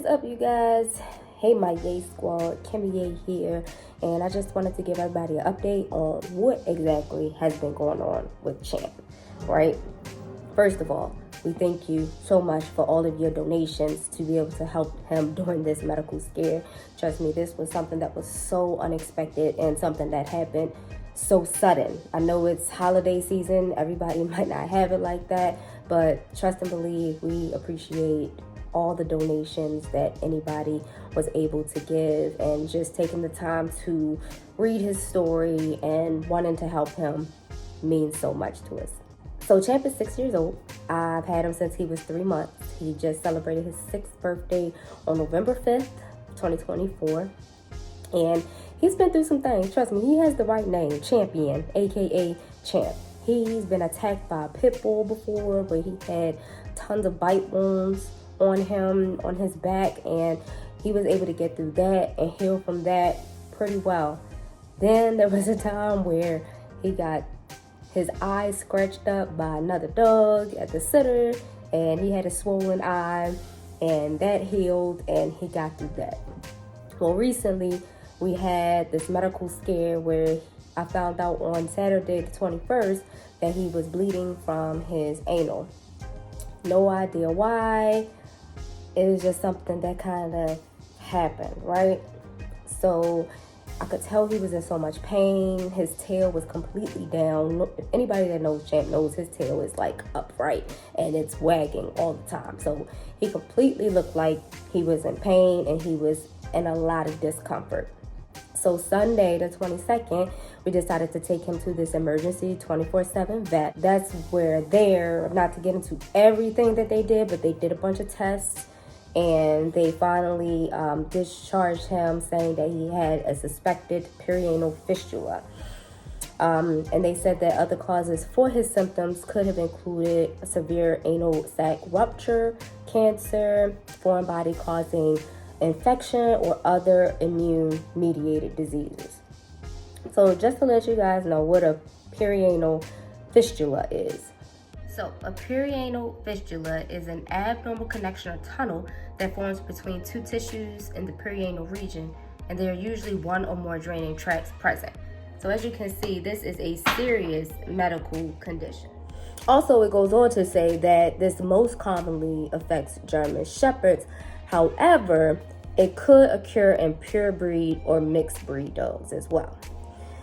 is up, you guys? Hey, my Yay Squad, Kimmy Yay here, and I just wanted to give everybody an update on what exactly has been going on with Champ, right? First of all, we thank you so much for all of your donations to be able to help him during this medical scare. Trust me, this was something that was so unexpected and something that happened so sudden. I know it's holiday season, everybody might not have it like that, but trust and believe, we appreciate all the donations that anybody was able to give, and just taking the time to read his story and wanting to help him means so much to us. So Champ is 6 years old. I've had him since he was 3 months. He just celebrated his 6th birthday on November 5th, 2024. And he's been through some things. Trust me, he has the right name, Champion, aka Champ. He's been attacked by a pit bull before, but he had tons of bite wounds on him, on his back, and he was able to get through that and heal from that pretty well. Then there was a time where he got his eye scratched up by another dog at the sitter, and he had a swollen eye, and that healed, and he got through that. Well, recently we had this medical scare where I found out on Saturday the 21st that he was bleeding from his anal. No idea why. It was just something that kind of happened, right? So I could tell he was in so much pain. His tail was completely down. Anybody that knows Champ knows his tail is like upright and it's wagging all the time. So he completely looked like he was in pain and he was in a lot of discomfort. So Sunday the 22nd, we decided to take him to this emergency 24/7 vet. That's where not to get into everything that they did, but they did a bunch of tests, and they finally discharged him saying that he had a suspected perianal fistula. And they said that other causes for his symptoms could have included a severe anal sac rupture, cancer, foreign body causing infection, or other immune-mediated diseases. So just to let you guys know what a perianal fistula is. So a perianal fistula is an abnormal connection or tunnel that forms between two tissues in the perianal region, and there are usually one or more draining tracts present. So as you can see, this is a serious medical condition. Also, it goes on to say that this most commonly affects German Shepherds. However, it could occur in pure breed or mixed breed dogs as well.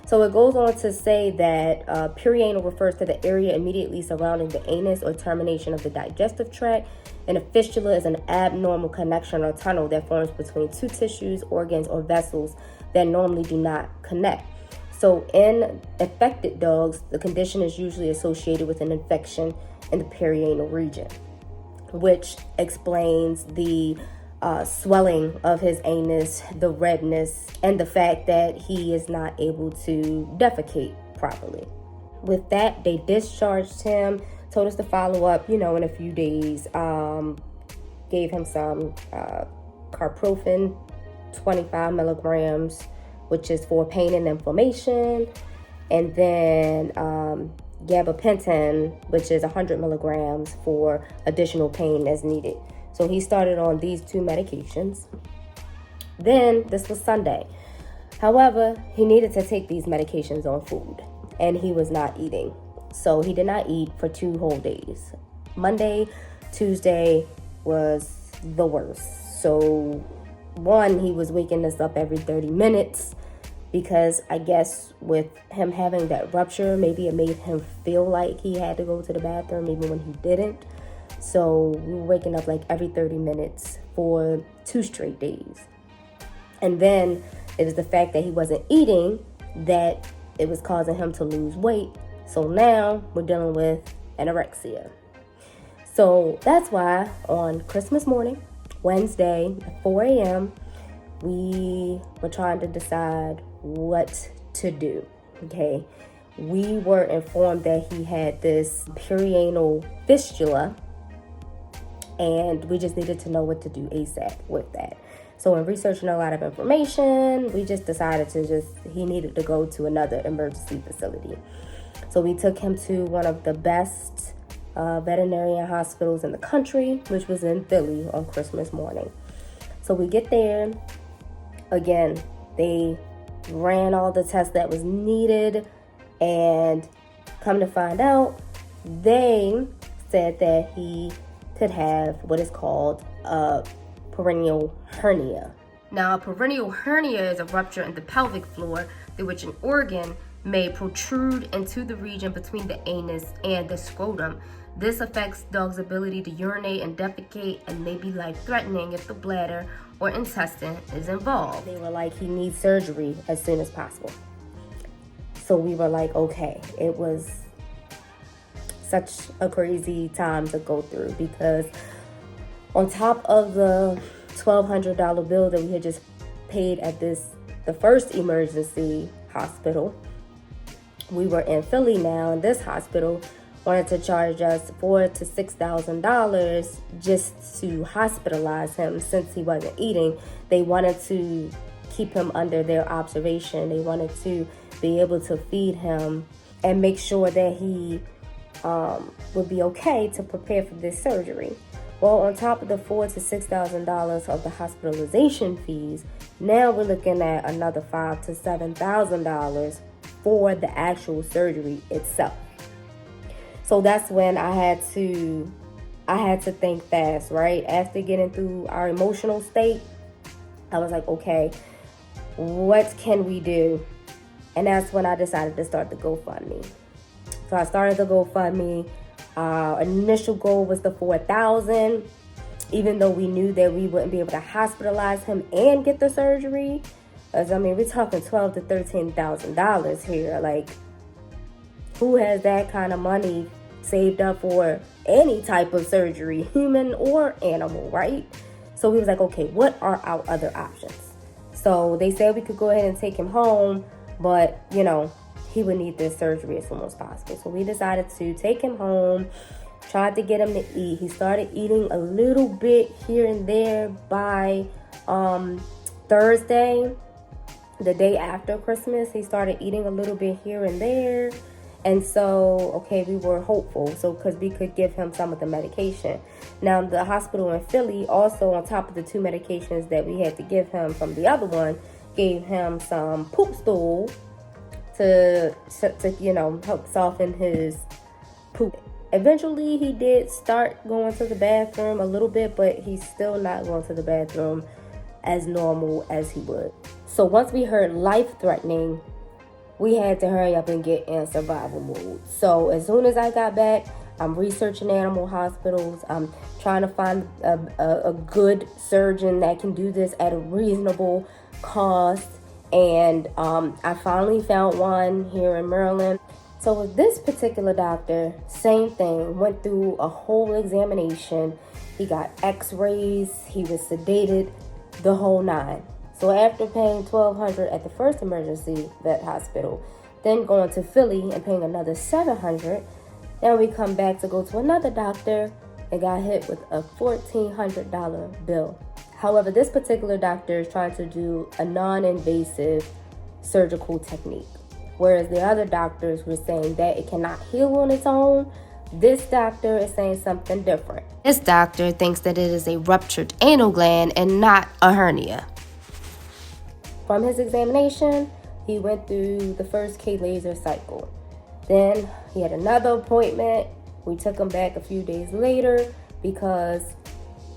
So it goes on to say that perianal refers to the area immediately surrounding the anus or termination of the digestive tract, and a fistula is an abnormal connection or tunnel that forms between two tissues, organs, or vessels that normally do not connect. So in affected dogs, the condition is usually associated with an infection in the perianal region, which explains the swelling of his anus, the redness, and the fact that he is not able to defecate properly. With that, they discharged him, told us to follow up, in a few days, gave him some carprofen, 25 milligrams, which is for pain and inflammation, and then gabapentin, which is 100 milligrams for additional pain as needed. So he started on these two medications. Then this was Sunday. However, he needed to take these medications on food, and he was not eating. So he did not eat for 2 whole days. Monday, Tuesday was the worst. So one, he was waking us up every 30 minutes because I guess with him having that rupture, maybe it made him feel like he had to go to the bathroom even when he didn't. So we were waking up like every 30 minutes for 2 straight days. And then it was the fact that he wasn't eating that it was causing him to lose weight. So now we're dealing with anorexia. So that's why on Christmas morning, Wednesday at 4 a.m., we were trying to decide what to do, okay? We were informed that he had this perianal fistula, and we just needed to know what to do ASAP with that. So in researching a lot of information, we just decided he needed to go to another emergency facility. So we took him to one of the best veterinarian hospitals in the country, which was in Philly on Christmas morning. So we get there. Again, they ran all the tests that was needed, and come to find out, they said that he could have what is called a perineal hernia. Now, a perineal hernia is a rupture in the pelvic floor through which an organ may protrude into the region between the anus and the scrotum. This affects dogs' ability to urinate and defecate and may be life-threatening if the bladder or intestine is involved. They were like, he needs surgery as soon as possible. So we were like, okay. It was such a crazy time to go through, because on top of the $1,200 bill that we had just paid at the first emergency hospital, we were in Philly now, and this hospital wanted to charge us $4,000 to $6,000 just to hospitalize him since he wasn't eating. They wanted to keep him under their observation. They wanted to be able to feed him and make sure that he would be okay to prepare for this surgery. Well, on top of the $4,000 to $6,000 of the hospitalization fees, now we're looking at another $5,000 to $7,000 for the actual surgery itself. So that's when I had to think fast, right? After getting through our emotional state, I was like, okay, what can we do? And that's when I decided to start the GoFundMe. So I started the GoFundMe. Our initial goal was the $4,000, even though we knew that we wouldn't be able to hospitalize him and get the surgery. As I mean, we're talking $12,000 to $13,000 here. Like, who has that kind of money saved up for any type of surgery, human or animal, right? So we was like, okay, what are our other options? So they said we could go ahead and take him home, but, you know, he would need this surgery as soon as possible. So we decided to take him home, tried to get him to eat. He started eating a little bit here and there by Thursday, the day after Christmas. He started eating a little bit here and there. And so, okay, we were hopeful, so because we could give him some of the medication. Now, the hospital in Philly, also on top of the 2 medications that we had to give him from the other one, gave him some poop stool to you know, help soften his poop. Eventually, he did start going to the bathroom a little bit, but he's still not going to the bathroom as normal as he would. So once we heard life-threatening, we had to hurry up and get in survival mode. So as soon as I got back, I'm researching animal hospitals. I'm trying to find a good surgeon that can do this at a reasonable cost. And I finally found one here in Maryland. So with this particular doctor, same thing, went through a whole examination. He got x-rays, he was sedated, the whole 9. So after paying $1,200 at the first emergency vet hospital, then going to Philly and paying another $700, then we come back to go to another doctor and got hit with a $1,400 bill. However, this particular doctor is trying to do a non-invasive surgical technique, whereas the other doctors were saying that it cannot heal on its own. This doctor is saying something different. This doctor thinks that it is a ruptured anal gland and not a hernia. From his examination, he went through the first K-laser cycle. Then he had another appointment. We took him back a few days later because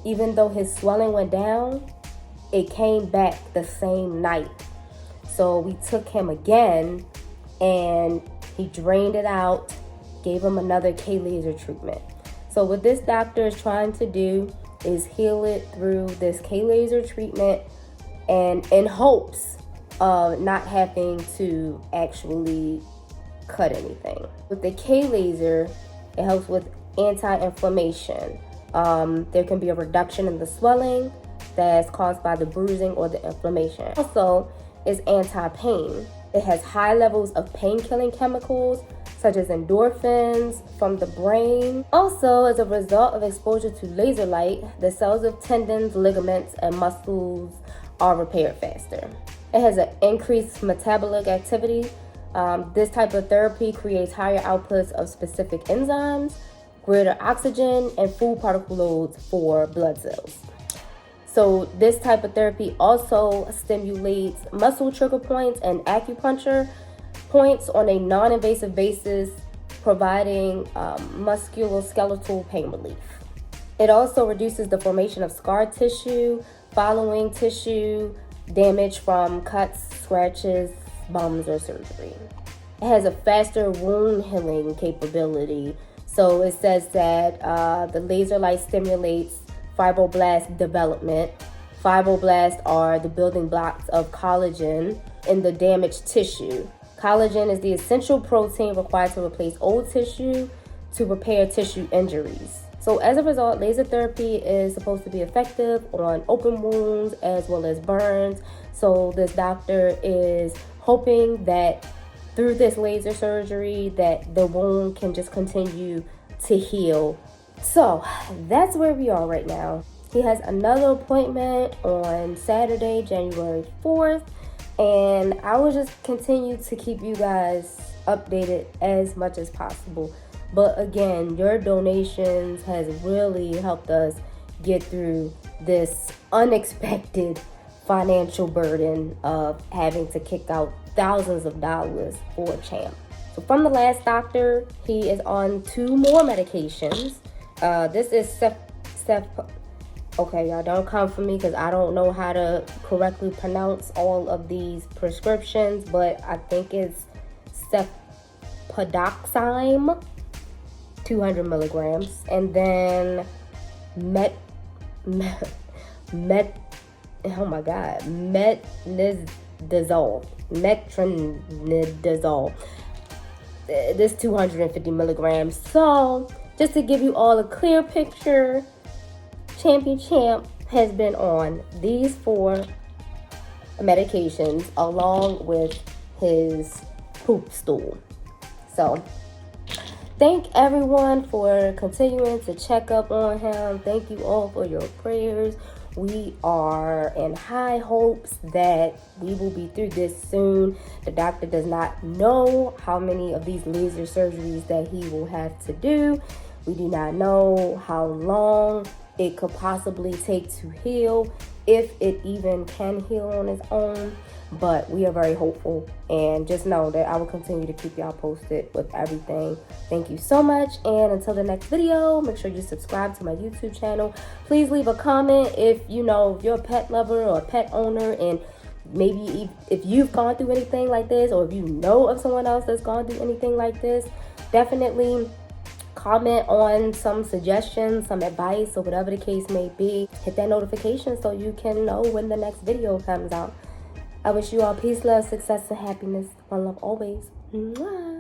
even though his swelling went down, it came back the same night. So we took him again and he drained it out, gave him another K-laser treatment. So what this doctor is trying to do is heal it through this K-laser treatment, and in hopes of not having to actually cut anything. With the K-laser, it helps with anti-inflammation. There can be a reduction in the swelling that's caused by the bruising or the inflammation. Also, is anti-pain. It has high levels of pain-killing chemicals such as endorphins from the brain. Also, as a result of exposure to laser light, the cells of tendons, ligaments, and muscles are repaired faster. It has an increased metabolic activity. This type of therapy creates higher outputs of specific enzymes, greater oxygen, and food particle loads for blood cells. So this type of therapy also stimulates muscle trigger points and acupuncture points on a non-invasive basis, providing musculoskeletal pain relief. It also reduces the formation of scar tissue following tissue damage from cuts, scratches, bumps, or surgery. It has a faster wound healing capability. So it says that the laser light stimulates fibroblast development. Fibroblasts are the building blocks of collagen in the damaged tissue. Collagen is the essential protein required to replace old tissue to repair tissue injuries. So as a result, laser therapy is supposed to be effective on open wounds as well as burns. So this doctor is hoping that through this laser surgery that the wound can just continue to heal. So that's where we are right now. He has another appointment on Saturday, January 4th. And I will just continue to keep you guys updated as much as possible. But again, your donations has really helped us get through this unexpected financial burden of having to kick out thousands of dollars for Champ. So from the last doctor, he is on 2 more medications. This is okay, y'all don't come for me because I don't know how to correctly pronounce all of these prescriptions, but I think it's cepadoxime, 200 milligrams, and then metronidazole. This 250 milligrams. So just to give you all a clear picture, Champ has been on these 4 medications along with his poop stool. So thank everyone for continuing to check up on him. Thank you all for your prayers. We are in high hopes that we will be through this soon. The doctor does not know how many of these laser surgeries that he will have to do. We do not know how long it could possibly take to heal, if it even can heal on its own. But we are very hopeful, and just know that I will continue to keep y'all posted with everything. Thank you so much, and until the next video, make sure you subscribe to my YouTube channel. Please leave a comment if you're a pet lover or a pet owner, and maybe if you've gone through anything like this, or if you know of someone else that's gone through anything like this. Definitely comment on some suggestions, some advice, or whatever the case may be. Hit that notification so you can know when the next video comes out. I wish you all peace, love, success, and happiness. One love always. Mwah.